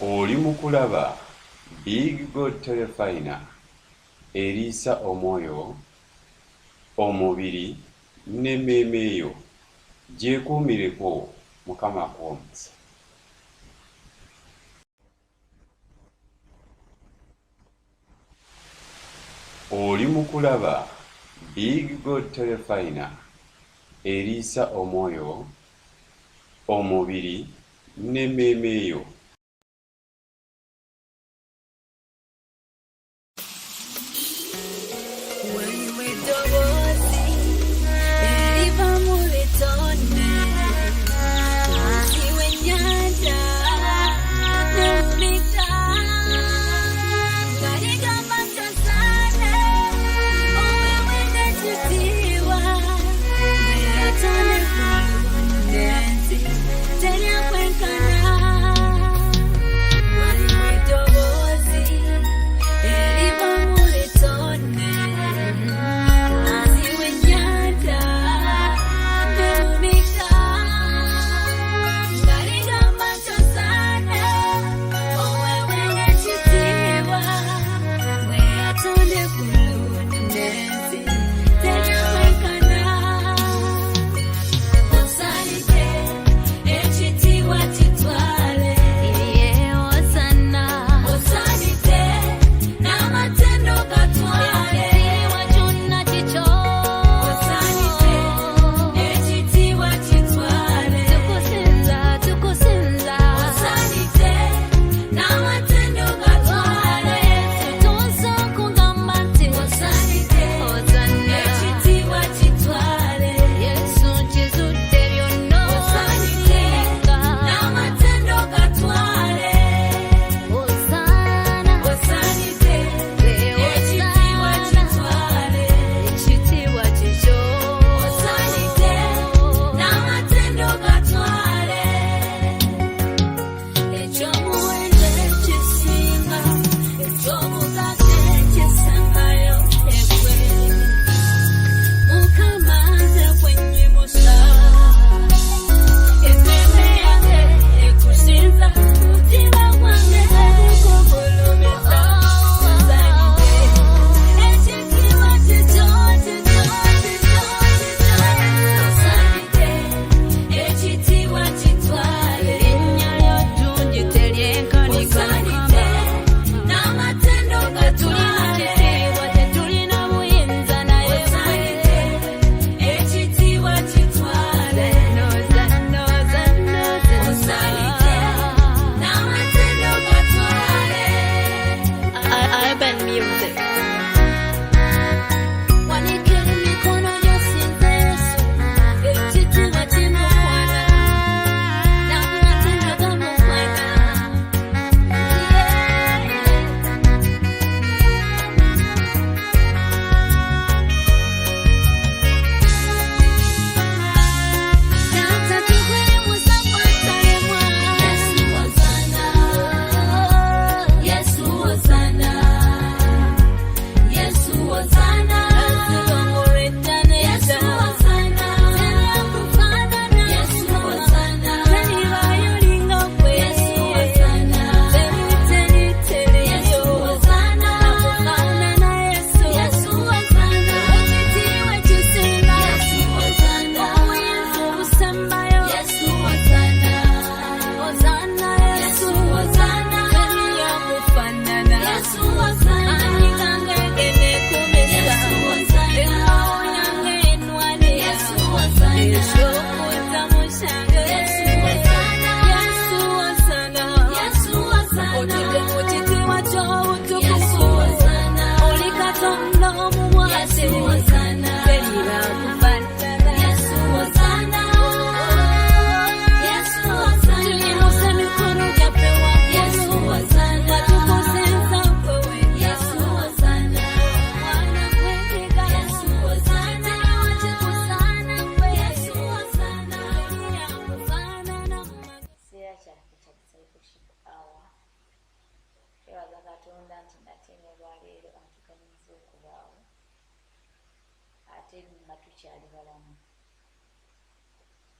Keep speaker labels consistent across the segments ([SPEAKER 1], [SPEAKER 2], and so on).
[SPEAKER 1] Oli mu kulaba Big God Telefina eriisa omwoyo, omubiri n'emmeeme yo. Gyekuumireko, Mukama akwomesa. Oli mu kulaba Big God Telefina eriisa omwoyo, omubiri n'emmeeme yo.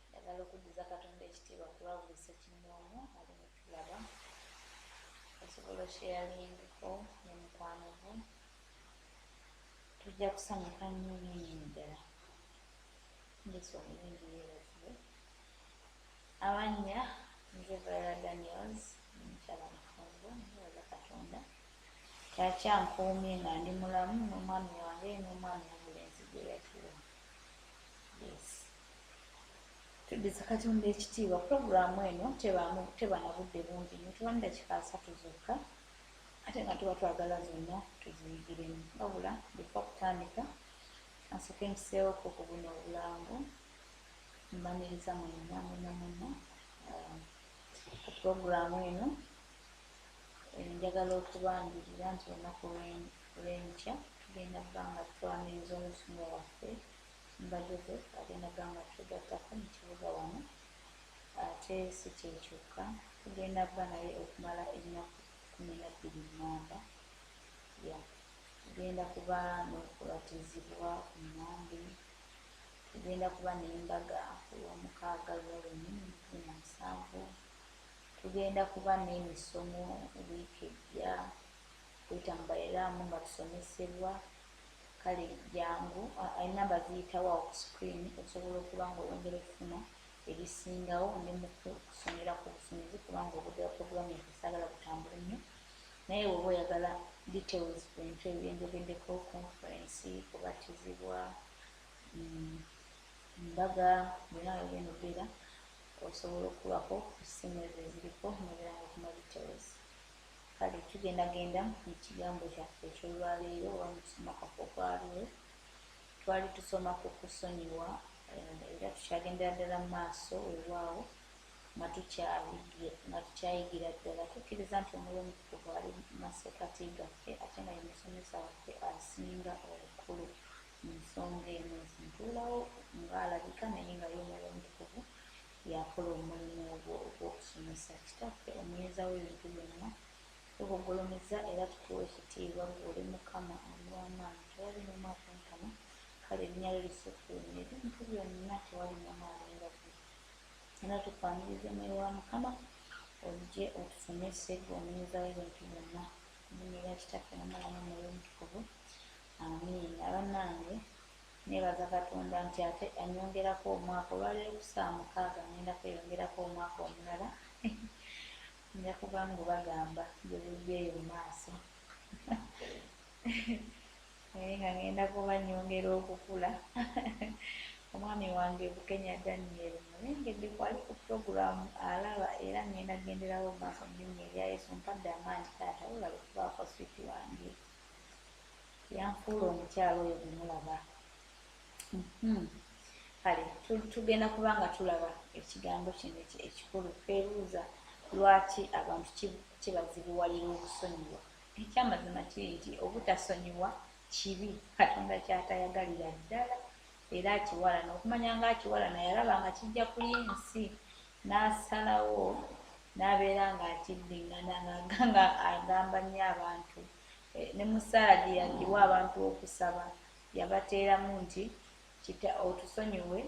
[SPEAKER 2] Njagala okuddiza Katonda ekitiibwa kulwabulisa kinnoomu ali mu tulaba osobola sharingiko ne mukwano gwo tujja kusanyuka nnyo ddala ndese omulungi yeebazibwe amannya nze Viola Daniels mukyala mufumbo nnebaza Katonda kyakyankuumye nga ndi mulamu n'omwami wange n'omwami obulenzi gwe yatuwa yes tuddiza Katonda ekitiibwa puroguramu eno teba na budde bungi nnyo tuba ne dakika 3 zokka ate nga tuba twagala zonna tuziyigiremu wabula before kutandika asooke nkiseewoko ku buno obulango mbaniriza mwenna ku puroguramu eno njagala okubanjirira nti olunaku lw'enkya tugenda bbanga tutwaniriza omusumba waffe mba Joseph agenda bbanga tugattako mu kibuga wano ate si kyekyokka tugenda bba naye okumala ennaku 12 nnamba tugenda kuba n'okubatizibwa ku Mmande tugenda kuba n'embaga ku Lwomukaaga Lwolwini 17 tugenda kuba n'emisomo wiiki ejja kuyita mu Bairaamu nga tusomesebwa kale jangu enamba ziyitawo ku screen osobola okuba ng'oyongera okufuna ebisingawo ne mu kusomera ku busomizi kubanga obudde bwa puroguramu esaagala butambula nnyo naye bw'oba oyagala details ku bintu ebyenjogeddeko conference kubatizibwa mbaga byonna byogenda obeera osobola okubako ku ssimu ezo eziriko nobeera nga ofuna details kale tugendagenda mu kigambo kyaffe ekyolwaleero oba mu kusoma kwaffe okwaliwo twali tusoma ku kusonyiwa era tukyagendera ddala mu maaso olwawo nga tukyayigira ddala tukkiriza nti Omwoyo Omutukuvu ali mu masekkati gaffe ate nga ye musomesa waffe asinga obukulu mu nsonga eno ntuulawo ng'alabika naye nga ye Omwoyo Omutukuvu yakola omulimu ogw'okusomesa kitaffe omuyinza w'ebintu byonna tukugulumiza era tukuwa ekitiibwa gw'oli Mukama oli w'amaanyi tewali n'omu atontama kale erinnya lyo lisukkulumye ebintu byonna tewali n'omu alinga ggwe era tukwaniriza Omwoyo wa Mukama ojje otusomese omuyinza w'ebintu byonna erinnya lya kitaffe n'omwana Omwoyo Omutukuvu amiina abannange nebaza Katonda nti ate anyongerako omwaka olwaleero ku 6 ngenda kweyongerako omwaka omulala nja kuba ngubagamba gyebugyeyo mu maaso naye nga ngenda kuba nyongera okukula omwami wange Bukenya Daniel mulengedde kwali ku puroguramu alaba era ngenda genderawo maaso mu linnya erya Yesu mpadde amaanyi taata olabe kubaako switi wange yanfuula omukyalo oyo bwemulaba kale tugenda kuba nga tulaba ekigambo kino ekikulu twebuuza lwaki abantu kibazibuwalira obusonyiwa ekyamazima kiri nti obutasonyiwa kibi Katonda kyatayagalira ddala era akiwala n'okumanya nga akiwala nayalaba nga kijja kuli ensi n'asalawo n'abeera nga akiddingana nga agamba nnyo abantu ne mu ssaala gye yagiwa abantu okusaba yabateeramu nti otusonyiwe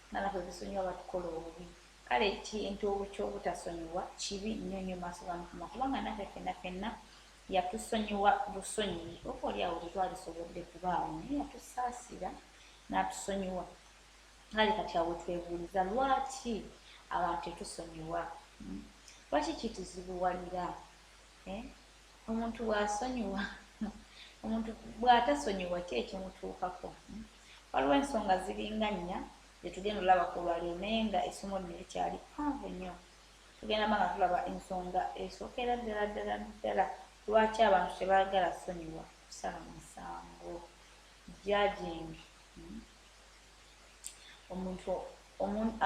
[SPEAKER 2] nga naffe tusonyiwa batukola obubi kale ekintu ky'obutasonyiwa kibi nnyo nnyo maaso ga Mukama kubanga naffe ffenna yatusonyiwa busonyi oba oli awo tetwalisobodde kubaawo naye yatusaasira n'atusonyiwa kale kati awo twebuuliza lwaki abantu tetusonyiwa lwaki kituzibuwalira omuntu bw'asonyiwa omuntu bw'atasonyiwa ki ekimutuukako waliwo ensonga ziringa nnya zetugenda olaba ku lwaleero naye nga essomo lino likyali ppanvu nnyo tugenda nga tulaba ensonga esookera ddala lwaki abantu tebaagala ssonyiwa kusala musango judging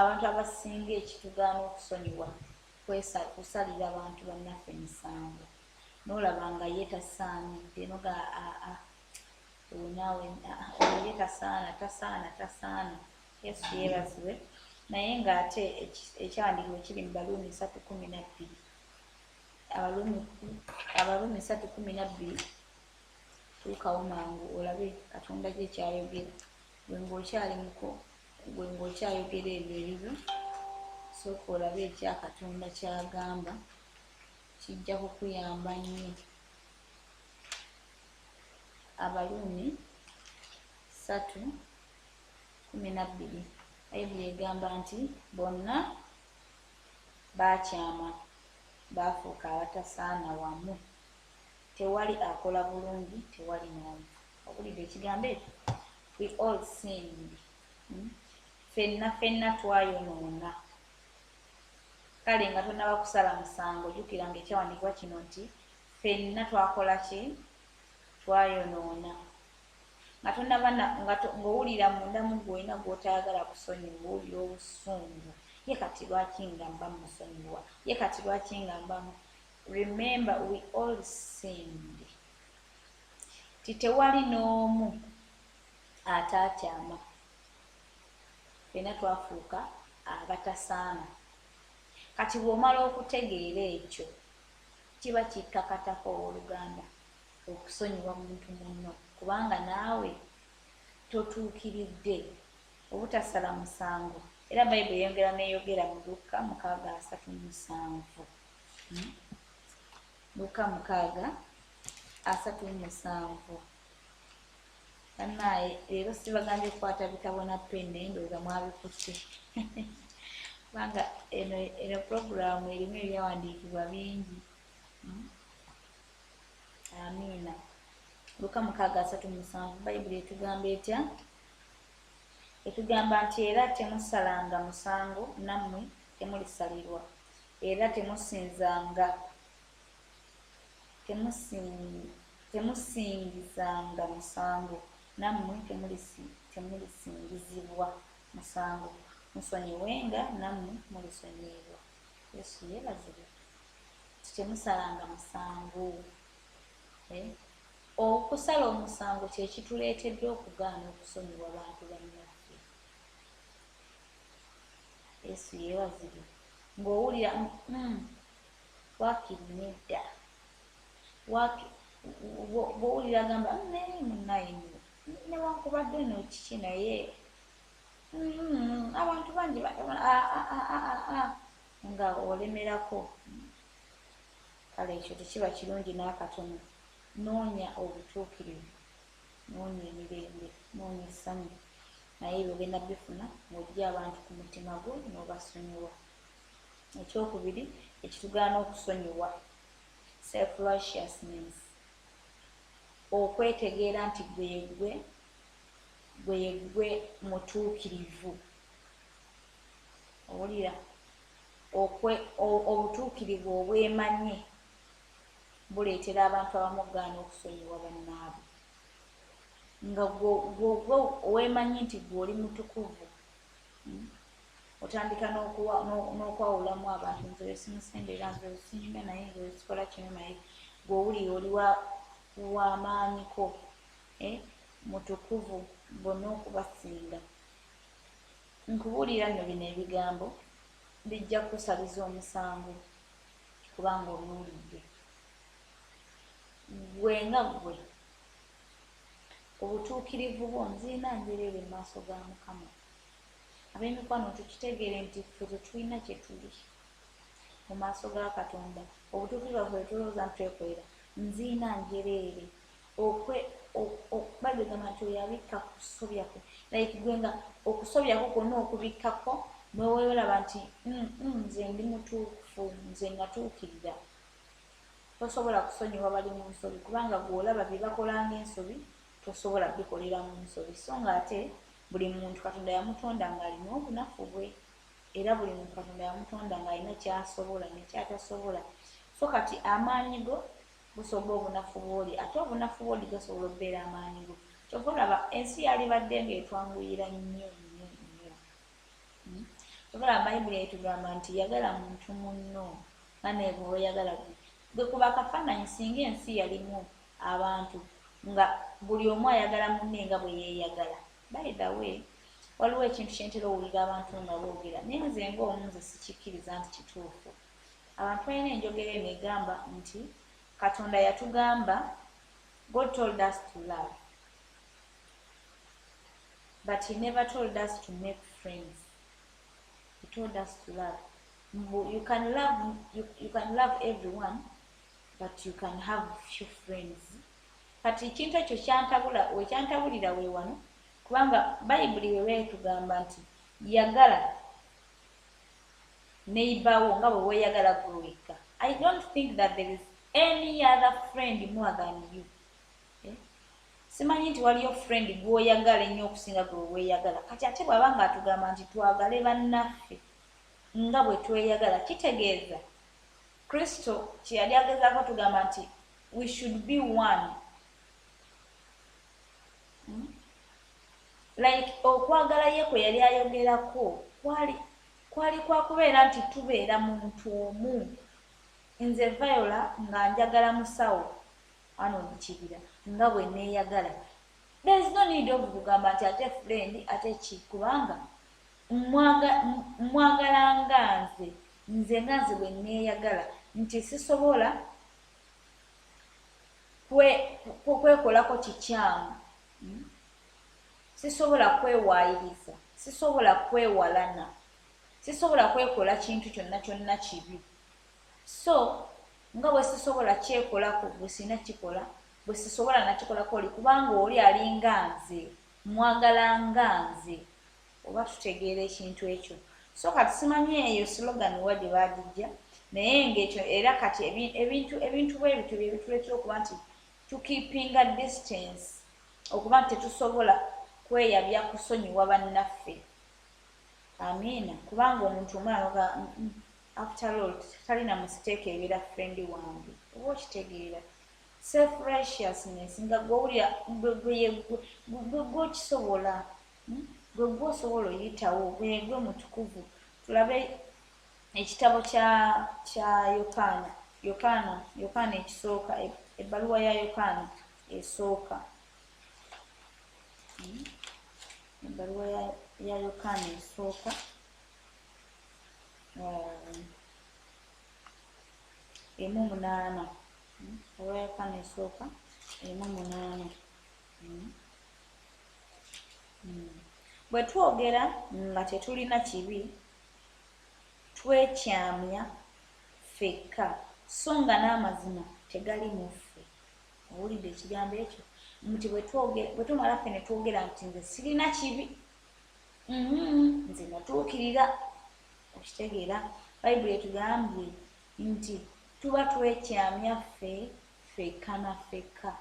[SPEAKER 2] abantu abasinga ekitugaana okusonyiwa kusalira abantu bannaffe emisango n'olaba nga ye tasaanidde noga naawe ye tasaana Yesu yeebazibwe naye ng'ate ekyawandiikibwa kiri mu Baluumi 3:12 Abaluumi 3:12 tuukawo mangu olabe Katonda gye kyayogera gwe ng'okyayogera ebyo ebyo sooka olabe ekya Katonda kyagamba kijja kukuyamba nnyo. Abaluumi 3:12 Bayibuli egamba nti bonna baakyama baafuuka abatasaana wamu, tewali akola bulungi, tewali n'omu. Owulidde ekigambo ekyo? We all sinned. Ffenna twayonoona. Kale nga tonnaba kusala musango, jjukiranga ekyawandiikibwa kino nti ffenna twakola ki? Twayonoona. Nga tonnaba ng'owulira munda mu gwe olina gw'otayagala kusonyiwa, owulira obusungu. Ye kati lwaki nga mba musonyiwa? Ye kati lwaki nga mbamu? Remember, we all sinned. Titewali n'omu ataakyama. Ffenna twafuuka abatasaana. Kati bw'omala okutegeera ekyo, kiba kikkakatako owooluganda okusonyiwa muntu munno, kubanga naawe totuukiridde obutasala musango. Era Bayibuli eyongera neeyogera mu Luka 6:37. Luka 6:37. Bannaaye leero sibagambye kukwata bitabo na penne, ndowooza mwabikutte. Kubanga eno puroguraamu erimu ebyawandiikibwa bingi. Amiina. Luka 6:37 Bayibuli etugamba etya? Etugamba nti era temusalanga musango nammwe temulisalirwa, era temusingizanga musango nammwe temulisingizibwa musango, musonyiwenga nammwe mulisonyiyibwa. Yesu yeebazibwe. Temusalanga musango. Okusala omusango kye kituleetedde okugaana okusonyiwa abantu bannaffe. Yesu yeebazibwe. Ng'owulira waakiri nedda, bw'owulira gamba naye munnaye newankubadde no kiki naye abantu bangi nga olemerako. Kale ekyo tekiba kirungi n'akatono. Noonya obutuukirivu, noonya emirembe, noonya essanyu, naye ebyo ogenda bifuna ng'oggya abantu ku mutima gwo n'obasonyiwa. Ekyokubiri ekitugaana okusonyiwa, self-righteousness, okwetegeera nti gwe yegwe mutuukirivu. Owulira? Obutuukirivu obwemanye buleetera abantu abamu okugaana okusonyiwa bannaabwe. Nga gwe oweemanyi nti gwe oli mutukuvu, otandika n'okwawulamu abantu, nze we simusembera, nze we sinyiga naye, nze we sikola kino naye. Gwe owulira oli w'amaanyiko, mutukuvu bonna okubasinga. Nkubuulira nno bino ebigambo bijja kusabiza omusango kubanga onuulidde. Gwe nga gwe obutuukirivu bwo nziina njereere mu maaso ga Mukama. Ab'emikwano tukitegeere nti ffe tetulina kye tuli mu maaso ga Katonda. Obutuukirivu bwaffe tulowooza nti twekolera, nziina njereere. Bagamba nti oyo abikka ku kusobya kwe, like gwe nga okusobya kwo kwonna okubikkako n'oweeraba nti nze ndi mutuufu, nze natuukirira. Tosobola kusonyiwa bali mu nsobi kubanga gw'olaba bye bakola ng'ensobi tosobola bikolera mu nsobi. So ng'ate buli muntu Katonda yamutonda ng'alina obunafu bwe, era buli muntu Katonda yamutonda ng'alina ky'asobola nekyatasobola. So kati amaanyi go busobola obunafu bw'oli, ate obunafu bw'oli gasobola okubeera amaanyi go. Kyova olaba ensi yalibadde ng'etwanguyira nnyo. Kyova olaba Bayibuli etugamba nti yagala muntu munno nga naye bw'oba oyagala gwe. Gwe kuba akafaananyi singa ensi yalimu abantu nga buli omu ayagala munne nga bwe yeeyagala. By the way, waliwo ekintu kye ntera owulira abantu nga boogera, naye nze ng'omu nze sikikkiriza nti kituufu. Abantu balina enjogera eno egamba nti Katonda yatugamba, God told us to love, but he never told us to make friends. He told us to love. You can love everyone, but you can have few friends. Kati ekintu ekyo kyantabulira we wano kubanga bayibuli weetugamba nti yagala neighbor nga bwe weeyagala gwe wekka. I don't think that there is any other friend more than you. Simanyi nti waliyo friend gw'oyagala ennyo okusinga gwe weeyagala. Kati ate bw'aba nga atugamba nti twagale bannaffe nga bwe tweyagala, kitegeeza Kristo kye yali agezaako tugamba nti we should be one. Like okwagala ye kwe yali ayogerako kwali kwa kubeera nti tubeera muntu omu. Nze Viola nga njagala musawo ano mu kibira nga bwe neeyagala. There is no need of kugamba nti ate friend ate ki, kubanga mwagala nga nze bwe neeyagala, nti sisobola kwekolako kikyamu, sisobola kwewaayiriza, sisobola kwewalana, sisobola kwekola kintu kyonna kibi. So nga bwe sisobola kyekolako bwe sina kikola, bwe sisobola nakikolako oli, kubanga oli alinga nze, mwagala nga nze. Oba tutegeera ekintu ekyo. So kati simanyi eyo slogan wa gye baagijja, naye ng'ekyo era kati ebintu bwe bityo bye bituleetera okuba nti to keeping a distance, okuba nti tetusobola kweyabya kusonyiwa bannaffe. Amiina. Kubanga omuntu omwana after all talina mistake ebeera friend wange. Oba okitegeera self-righteousness nga gw'owulira gw'okisobola, gwe gw'osobola oyitawo, gwe mutukuvu. Tulabe ekitabo kya Yokaana ekisooka, ebbaluwa ya Yokaana esooka. Ebbaluwa ya Yokaana esooka emu 8. Ebbaluwa ya Yokaana esooka emu 8. Bwe twogera nga tetulina kibi, twekyamya ffekka so nga n'amazima tegali mu ffe. Owulidde ekigambo ekyo? Nti bwe tumala ffe ne twogera nti nze sirina kibi, nze natuukirira. Okitegeera Bayibuli etugambye nti tuba twekyamya ffekka na ffekka.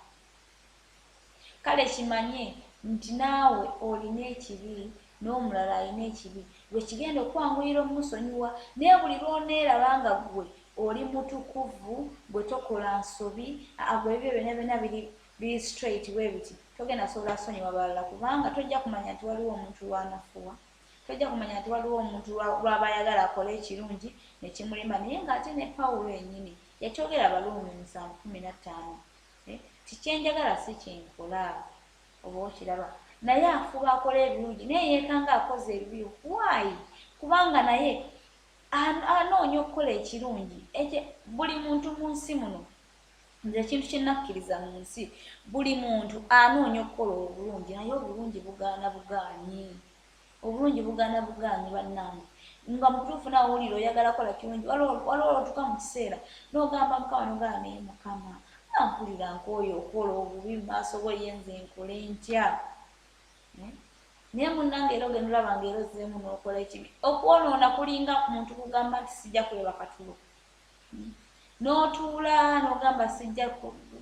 [SPEAKER 2] Kale kimanye nti naawe olina ekibi n'omulala alina ekibi, lwe kigenda okwanguyira omusonyiwa, naye buli lw'oneeraba nga gwe oli mutukuvu, gwe tokola nsobi, gwe ebyo byonna biri straight bwe biti, togenda sobola sonyiwa balala, kubanga tojja kumanya nti waliwo omuntu lw'anafuwa, tojja kumanya nti waliwo omuntu lw'aba ayagala akole ekirungi ne kimulema. Naye ng'ate ne Pawulo yennyini yakyogera Abaluumi 7:15, tikyenjagala si kyenkola. Oba okiraba, naye afuba akola ebirungi naye yeekanga akoze ebibi. Why? Kubanga naye anoonya okukola ekirungi. Buli muntu mu nsi muno, nze ekintu kye nakkiriza mu nsi, buli muntu anoonya okukola obulungi, naye obulungi bugaana bugaanyi. Obulungi bugaana bugaanyi bannange. Nga mutuufu nawe owulira oyagala kola kirungi, waliwo otuuka mu kiseera n'ogamba Mukama, n'ogamba naye Mukama mpulira nkooye okukola obubi mu maaso go, ye nze nkole ntya? Naye munnange era ogenda olaba ng'erozeemu n'okola ekibi. Okwonoona kulinga muntu kugamba nti sijja kweba katulo, n'otuula n'ogamba sijja.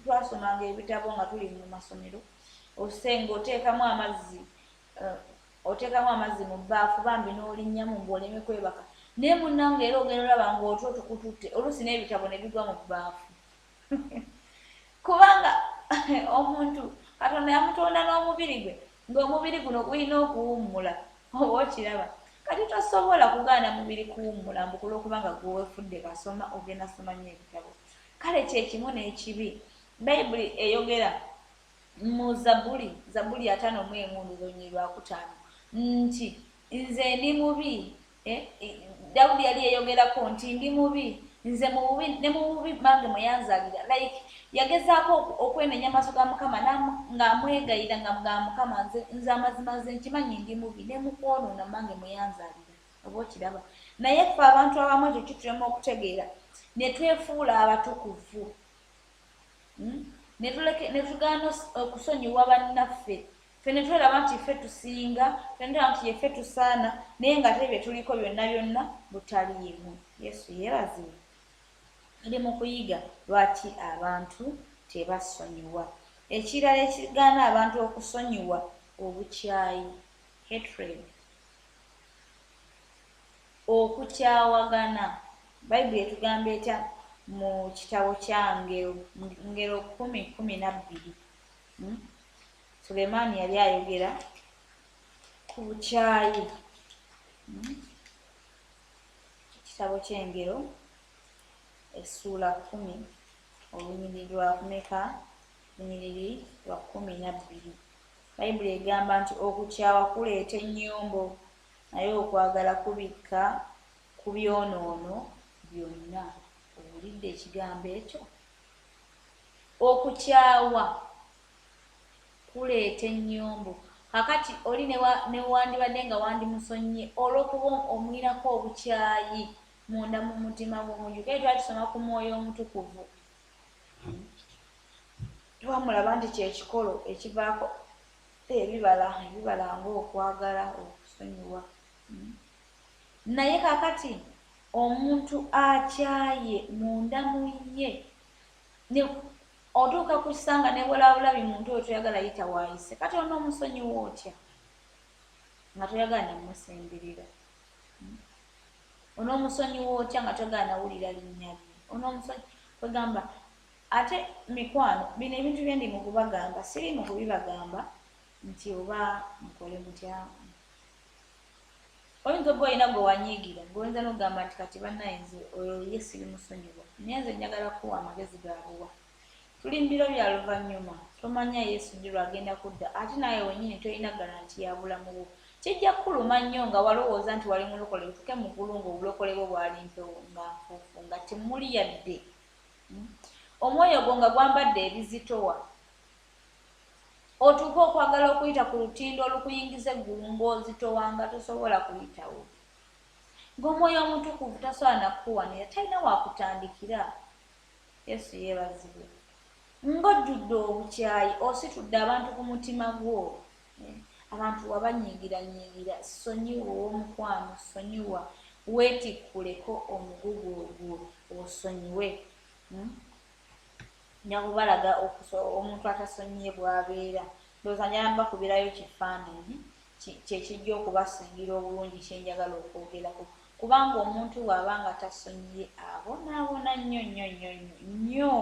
[SPEAKER 2] Twasomanga ebitabo nga tuli mu masomero, osenga oteekamu amazzi mu bbaafu bambi n'olinnyamu ng'oleme kwebaka. Naye munnange era ogenda olaba ng'otwo tukututte, oluusi n'ebitabo ne bigwa mu bbaafu. Kubanga omuntu Katonda yamutonda n'omubiri gwe, ng'omubiri guno gulina okuwummula. Oba okiraba, kati tosobola kugaana mubiri kuwummula mbukula okubanga gwe weefudde kasoma, ogenda soma nnyo ebitabo. Kale kyekimu n'ekibi. Bayibuli eyogera mu Zabuli 51:5 nti nze ndi mubi. Dawudi yali eyogerako nti ndi mubi, nze mu bubi, ne mu bubi bange mwe yanzalira. Like yagezaako okwenenya amaaso ga Mukama ng'amwegayira nga mugamba Mukama, nze amazima nze nkimanyi ndi mubi, ne mu kwonoona bange mwe yanzalira. Oba okiraba. Naye ffe abantu abamu ekyo kitulema okutegeera, ne twefuula abatukuvu. ne tugaana okusonyiwa bannaffe ffe ne tulaba nti ffe tusinga ffe ne tulaba nti yeffe tusaana naye nga tebye tuliko byonna byonna butaliimu. Yesu yeebazibwe. Tuli mu kuyiga lwaki abantu tebasonyiwa. Ekirala ekigaana abantu okusonyiwa obukyayi, hatred, okukyawagana. Bayibuli etugamba etya mu kitabo kya Ngero 10:12. Sulemaani yali ayogera ku bukyayi. Ekitabo ky'Engero essuula 10 olunyiriri lwa kumeka? Lunyiriri lwa 12. Bayibuli egamba nti okukyawa kuleeta ennyombo naye okwagala kubikka ku byonoono byonna. Owulidde ekigambo ekyo? Okukyawa kuleeta ennyombo. Kakati oli ne wandibadde nga wandimusonye olw'okuba omwinako obukyayi munda mu mutima gw'omuntu. Kale twakisoma ku Mwoyo Omutukuvu. Twamulaba nti kyekikolo ekivaako ebibala ng'okwagala, okusonyiwa. Naye kakati omuntu akyaye munda mu ye otuuka ku kisanga ne bwolabulabi muntu oyo toyagala yita waayise, kati onoomusonyiwa otya nga toyagala namusemberera? Onoomusonyiwa otya nga toyagala nawulira linnya lye? Kwegamba ate mikwano, bino ebintu bye ndi mu kubagamba siri mu kubibagamba nti oba mukole mutya. Oyinza oba olina gwe wanyiigira ng'oyinza n'okugamba nti kati bannayinza oyo ye sirimusonyiwa, naye nze njagala kuwa amagezi ga buwa. Tuli mu biro bya luvannyuma, tomanya Yesu ddi lwagenda kudda, ate naye wennyini tolina garanti ya bulamu bwo. Kijja kuluma nnyo nga walowooza nti wali mulokole, otuuke mu ggulu ng'obulokole bwo bwali mpewo nga nfuufu nga temuli yadde. Omwoyo gwo nga gwambadde ebizitowa, otuuke okwagala okuyita ku lutindo olukuyingiza eggulu ng'ozitowa nga tosobola kuyitawo. Ng'omwoyo omutukuvu tasobola nakukuwanira, talina wakutandikira. Yesu yeebazibwe. Ng'ojjudde obukyayi, ositudde abantu ku mutima gwo. Abantu wabanyiigira, sonyiwa ow'omukwano, sonyiwa, weetikkuleko omugugu ogwo osonyiwe. Nja kubalaga omuntu atasonyiye bw'abeera. Ndowooza njala mbakubirayo kifaananyi kyekijja okubasingira obulungi kyenjagala okwogerako. Kubanga omuntu bw'aba nga tasonyiye abonaabona nnyo.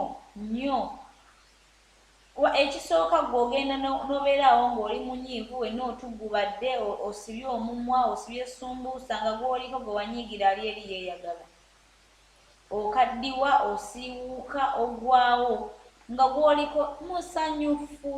[SPEAKER 2] Ekisooka gw'ogenda n'obeeraawo ng'oli munyiivu, wenna otugubadde, osibye omumwa, osibye esumbuusa nga gw'oliko gwe wanyiigira ali eri yeeyagala. Okaddiwa, osiiwuuka, oggwaawo nga gw'oliko musanyufu,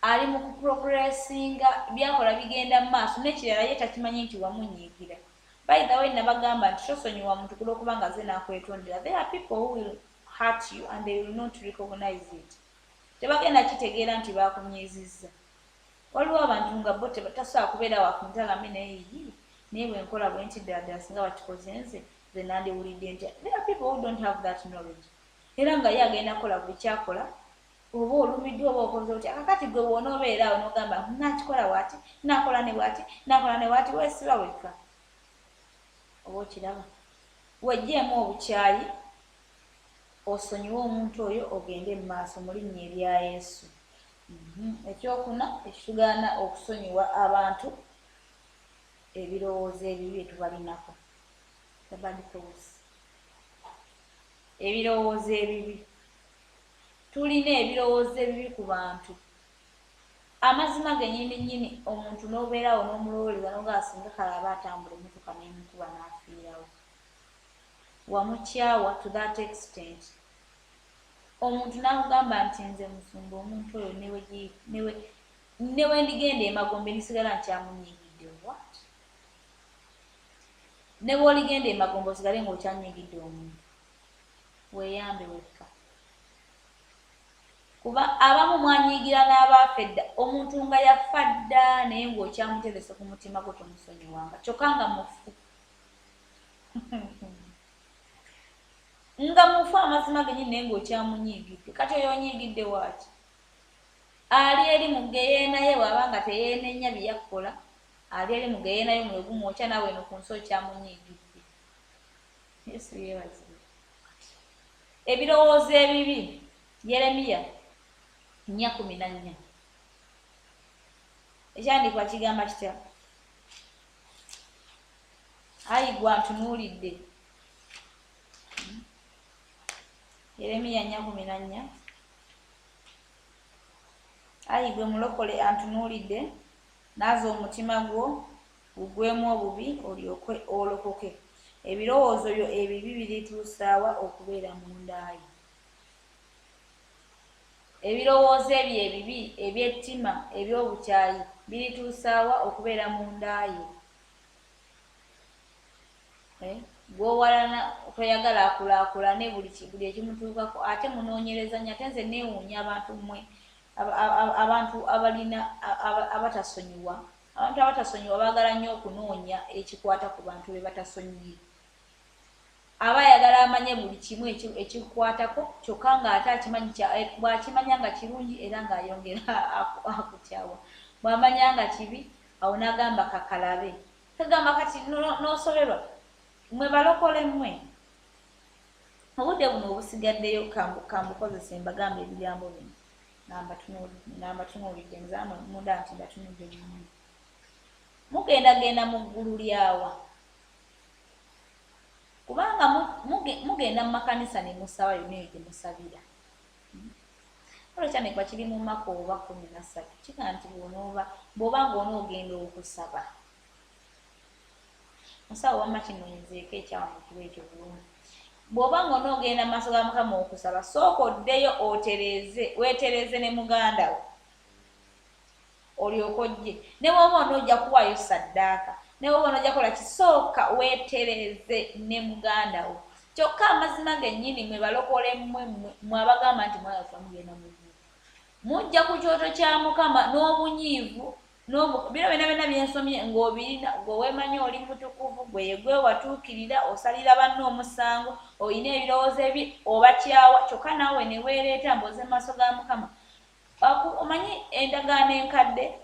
[SPEAKER 2] ali mu kuprogressinga, byakola bigenda mu maaso, n'ekirala ye takimanyi nti wamunyiigira. By the way, nabagamba nti tosonyiwa muntu ku lw'okuba nga ze n'akwetondera. There are people who will hurt you and they will not recognize it. Tebagenda kitegeera nti baakunyiizizza. Waliwo abantu nga bo tasobola kubeera wakuntagambe naye bwenkola bwe nti ddala singa bakikoze nze nandiwulidde ntya. There are people who don't have that knowledge. Era nga ye agenda kukola buli kyakola, oba olumiddwa oba okoze otya. Kakati gwe bw'onoobeera awo n'ogamba nakikola bw'ati, nakola ne bw'ati, weesiba wekka. Oba okiraba? Wejjeemu obukyayi, osonyiwe omuntu oyo, ogende mu maaso mu linnya erya Yesu. Ekyokuna ekitugaana okusonyiwa abantu ebirowoozo ebibi bye tubalinako. Ebirowoozo ebibi. Tulina ebirowoozo ebibi ku bantu. Amazima gennyini omuntu n'obeerawo n'omulowooleza n'ogamba singa kale aba atambula emmotoka n'emukuba n'afiirawo. Wamukyawa to that extent. Omuntu n'akugamba nti nze musumba omuntu oyo ne we ndigenda emagombe ndisigala nkyamunyiigidde. What? Ne bw'oligenda emagombe osigale ng'okyanyiigidde omuntu. Weeyambe wekka. Kuba abamu mwanyiigira n'abaafa edda, omuntu nga yafa dda naye ng'okyamuterese ku mutima gwo tomusonyiwanga, kyokka nga mufu. nga mufu amazima gennyini naye ng'okyamunyiigidde. Kati oyo onyiigidde waaki? Ali eri mu geyeena ye bw'aba nga teyeenenya bye yakkola, ali eri mu geyeena ye omuliro gumwokya naawe eno ku nsi okyamunyiigidde. Yesu yeebazibwe. Ebirowoozo ebibi, Yeremiya 4:14. Ekyandiikibwa kigamba kitya? Ayi gwe antunuulidde. Yeremiya 4:14. Ayi gwe mulokole antunuulidde, naaza omutima gwo gugwemu obubi olyoke olokoke. Ebirowoozo byo ebibi birituusaawa okubeera mu ndaayo. Ebirowoozo ebyo ebibi eby'ettima eby'obukyayi birituusaawa okubeera mu ndaayo. Gw'owalana toyagala akulaakulane buli ekimutuukako, ate munoonyerezanya. Ate nze neewuunya abantu abalina abatasonyiwa. Abantu abatasonyiwa baagala nnyo okunoonya ekikwata ku bantu be batasonyiye. Aba ayagala amanye buli kimu ekikwatako, kyokka ng'ate bw'akimanya nga kirungi era ng'ayongera akutyawa. Bw'amanya nga kibi, awo n'agamba kakalabe. Kagamba kati n'osoberwa. Mwe balokole mmwe, obudde buno obusigaddeyo kambukozesa mbagambe ebigambo bino. Nambatunuulidde nzaamu munda nti mbatunudde bulungi. Mugendagenda mu ggulu lyawa? Kubanga mugenda mu makanisa ne musaba yonna eyo gye musabira. Olwo ekyandiikibwa kiri mu Maka 13. Kiga nti bw'oba ng'onoogenda okusaba. Musawo wamma kinoonyezeeko ekyawandiikibwa ekyo bulungi. Bw'oba ng'onoogenda mu maaso ga Mukama okusaba, sooka oddeyo weetereze ne muganda wo. Olyoke ojje. Ne bw'oba onoojja kuwaayo ssaddaaka. Ne bw'oba onoojja kukola kisooka weetereze ne muganda wo. Kyokka amazima gennyini mwe balokole mmwe abagamba nti mwayafa mugenda mu ggulu. Mujja ku kyoto kya Mukama n'obunyiivu, bino byonna byensomye ng'obirina, ng'oweemanyi oli mutukuvu, gwe watuukirira, osalira banno omusango, olina ebirowoozo ebi obakyawa, kyokka naawe ne weereeta mboze mu maaso ga Mukama. Omanyi endagaano enkadde,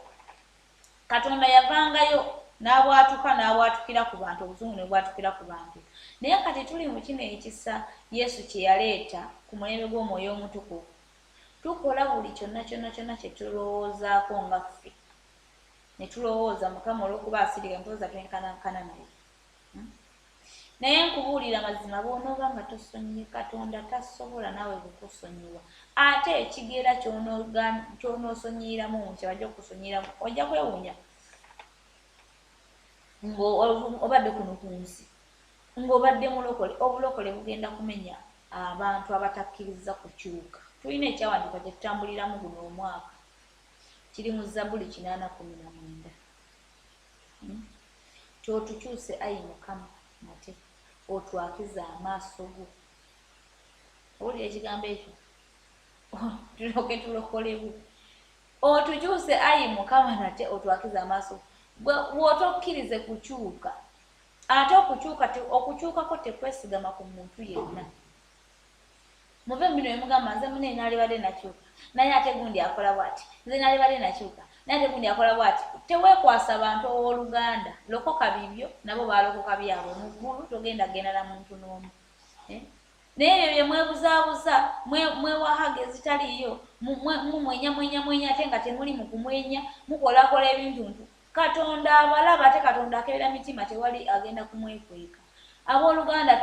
[SPEAKER 2] Katonda yavangayo n'abwatukira ku bantu, obuzungu ne bwatukira ku bantu. Naye kati tuli mu kino ekisa Yesu kye yaleeta ku mulembe gw'Omwoyo Omutukuvu. Tukola buli kyonna kye tulowoozaako nga ffe. Ne tulowooza Mukama olw'okuba asirika ntooza twenkanankana naye. Naye nkubuulira mazima bw'onooba nga tosonyiye Katonda tasobola naawe kukusonyiwa. Ate ekigera ky'onoosonyiiramu kye bajja okukusonyiiramu ojja kwewuunya ng'obadde kuno ku nsi, ng'obadde mulokole. Obulokole bugenda kumenya abantu abatakkiriza kukyuka. Tulina ekyawandiikibwa kye tutambuliramu guno omwaka. Kiri mu Zabbuli 8:19. Kyotukyuse ayi Mukama nate otwakiza amaaso go. Owulira ekigambo ekyo? Tuloke tulokolebwe. Otukyuse ayi Mukama nate otwakiza amaaso go. Bw'otokkirize kukyuka, ate okukyukako tekwesigama ku muntu yenna. Muve bino emugamba nze munne naalibadde nakyuka, naye ate gundi akola bw'ati, nze naalibadde nakyuka, naye ate gundi akola bw'ati. Teweekwasa bantu owooluganda, lokoka bibyo, nabo baalokoka byabwe. Mu ggulu togenda na muntu n'omu. Naye ebyo bye mwebuzaabuza, mwewahaga ezitaliiyo, mumwenya ate nga temuli mu kumwenya, mukolakola ebintu. Katonda abalaba, ate Katonda akebera mitima, tewali agenda kumwekweka. Abooluganda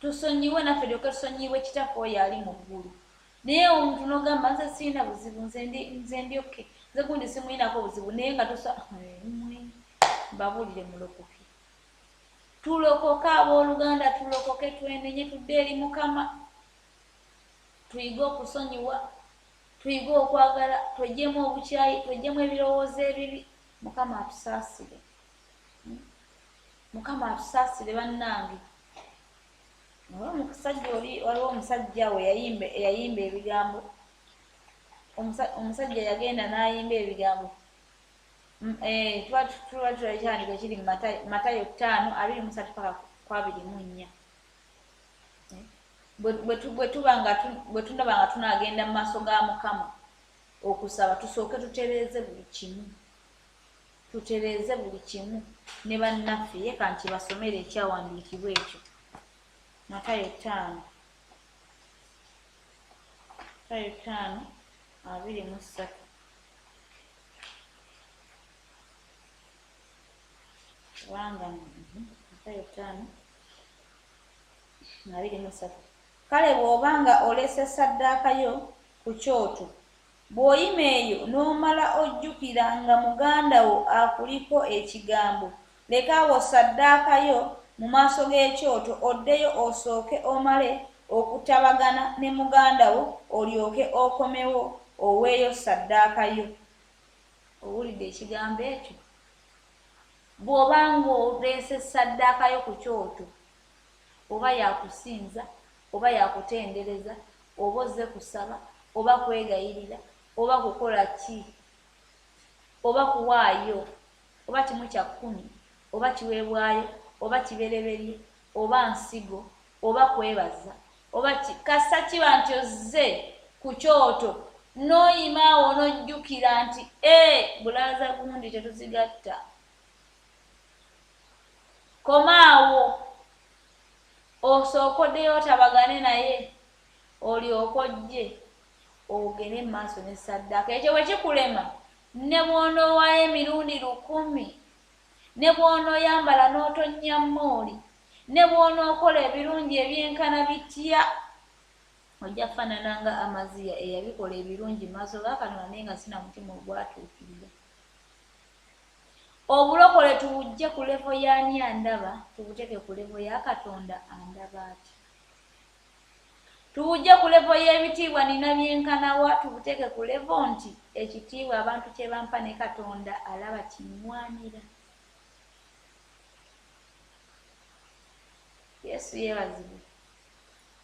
[SPEAKER 2] tusonyiwe naffe lyoke tusonyiwe kitaffe oyo ali mu ggulu. Naye omuntu n'ogamba nze sirina buzibu, nze ndi oke, nze gundi simulinako buzibu, naye nga mbabuulire mulokoke. Tulokoke abooluganda, tulokoke, twenenye, tudde eri Mukama. Tuyige okusonyiwa, tuyige okwagala, tweggyemu obukyayi, tweggyemu ebirowoozo ebibi. Mukama atusaasire. Mukama atusaasire bannange. Waliwo omusajja we yayimba ebigambo. Omusajja yagenda n'ayimba ebigambo. Tuba ekyandiiko kiri mu Matayo 5:23-24. bwe tulaba nga tunaagenda mu maaso ga Mukama okusaba, tusooke tutereeze buli kimu ne bannaffe. Ye kanti basomere ekyawandiikibwa ekyo. Matayo 5:23. Kubanga Matayo 5:23. Kale bw'obanga olese ssaddaaka yo ku kyoto, bw'oyima eyo n'omala ojjukira nga muganda wo akuliko ekigambo, leka awo ssaddaaka yo mu maaso g'ekyoto, oddeyo osooke omale okutabagana ne muganda wo, olyoke okomewo oweeyo ssaddaaka yo. Owulidde ekigambo ekyo? Bw'obanga oleese ssaddaaka yo ku kyoto, oba yakusinza, oba yakutendereza, oba ozze kusaba, oba kwegayirira, oba kukola ki, oba kuwaayo, oba kimu kya 10, oba kiweebwayo, oba kibereberye, oba nsigo, oba kwebaza, oba kasa kiba nti ozze ku kyoto n'oyima awo n'ojjukira nti bulaaza gundi tetuzigatta. Komaawo osooke oddeyo otabagane naye, olyoke ojje ogende mu maaso ne ssaddaaka. Ekyo bwe kikulema, ne bw'onoowaayo emirundi 1000, ne bw'onooyambala n'otonnya mooli, ne bw'onookola ebirungi ebyenkana bitya, ojja kufaanana nga Amaziya eyabikola ebirungi mu maaso ga Katonda naye nga sina mutima ogwatuukirira. Obulokole tubujje ku levo y'ani andaba, tubuteeke ku levo ya Katonda andaba ati. Tubujje ku levo y'ebitiibwa nina byenkanawa, tubuteeke ku levo nti ekitiibwa abantu kye bampa ne Katonda alaba kinnwanira. Yesu yeebazibwe.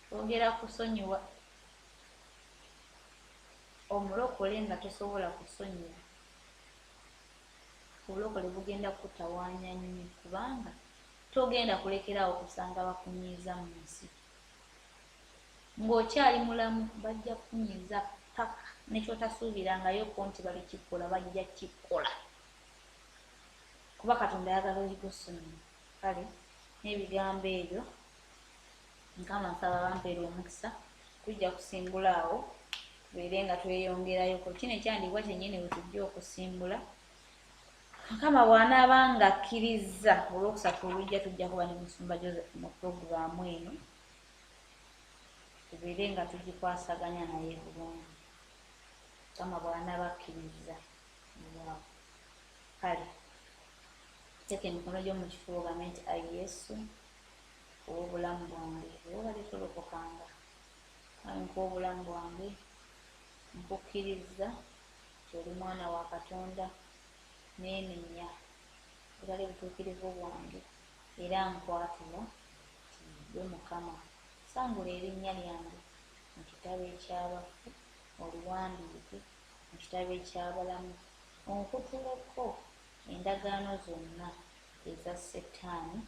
[SPEAKER 2] Twogera kusonyiwa. Omulokole nga tosobola kusonyiwa, obulokole bugenda kutawaanya nnyo, kubanga togenda kulekeraawo kusanga bakunyiiza mu nsi. Ng'okyali mulamu bajja kukunyiiza paka nekyotasuubirangayo nti balikikola bajja kikola, kuba Katonda ayagala oliga osonyiwa. Kale n'ebigambo ebyo Mukama nsaba bampeera omukisa, tujja kusimbula awo tubeere nga tweyongerayo ku kino ekyandiibwa kyennyini bwe tujja okusimbula. Mukama bw'anaaba nga akkiriza olwokusatu olujja tujja kuba ne Musumba Joseph mu puroguraamu eno, tubeere nga tugikwasaganya naye bulungi. Mukama bw'anaaba akkiriza waawo. Kale teeka emikono gyo mu kifuba ogambe nti ayi Yesu ow'obulamu bwange, obadde tolokokanga, ayi nk'obulamu bwange nkukkiriza nti oli mwana wa Katonda, neenenya butali butuukirivu bwange, era nkwatula nti gwe Mukama. Sangula erinnya lyange mu kitabo eky'abafu, oluwandiike mu kitabo eky'abalamu, onkutuleko endagaano zonna eza Setaani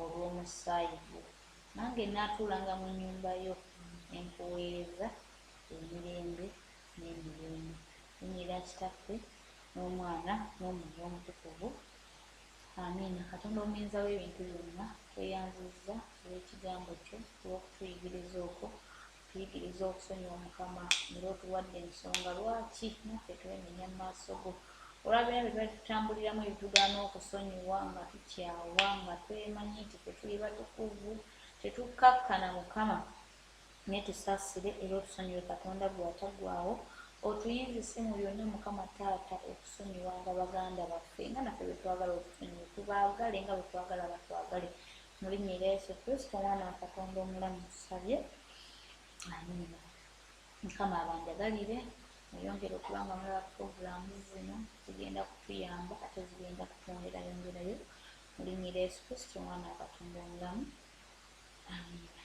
[SPEAKER 2] olw'omusaayi gwo. Nange naatuulanga mu nnyumba yo enkuweereza emirembe n'emirembe. Linnya Kitaffe n'Omwana n'Omwoyo Omutukuvu. Amiina. Katonda omulinzi w'ebintu byonna, tweyanzizza olw'ekigambo kyo, olw'okutuyigiriza okwo, tuyigiriza okusonyiwa Mukama, era otuwadde ensonga lwaki naffe twenenya mu maaso go. Olwabira bye tuba tutambuliramu ebitugaana okusonyiwa, nga tukyawa, nga twemanyi nti ffe tuli batukuvu, tetukkakkana Mukama, naye tusaasire era otusonyiwe Katonda gwe wataggwaawo. Otuyinzise mu byonna Mukama Taata okusonyiwanga baganda baffe nga naffe bwe twagala otusonyiwe, tubaagale nga bwe twagala batwagale. Mu linnya lya Yesu Kristo Omwana wa Katonda omulamu tusabye, amiina. Mukama abanjagalire, muyongere okubanga mulaba puroguraamu zino, zigenda kutuyamba ate zigenda kutwongerayongerayo. Mu linnya lya Yesu Kristo Omwana wa Katonda omulamu, amiina.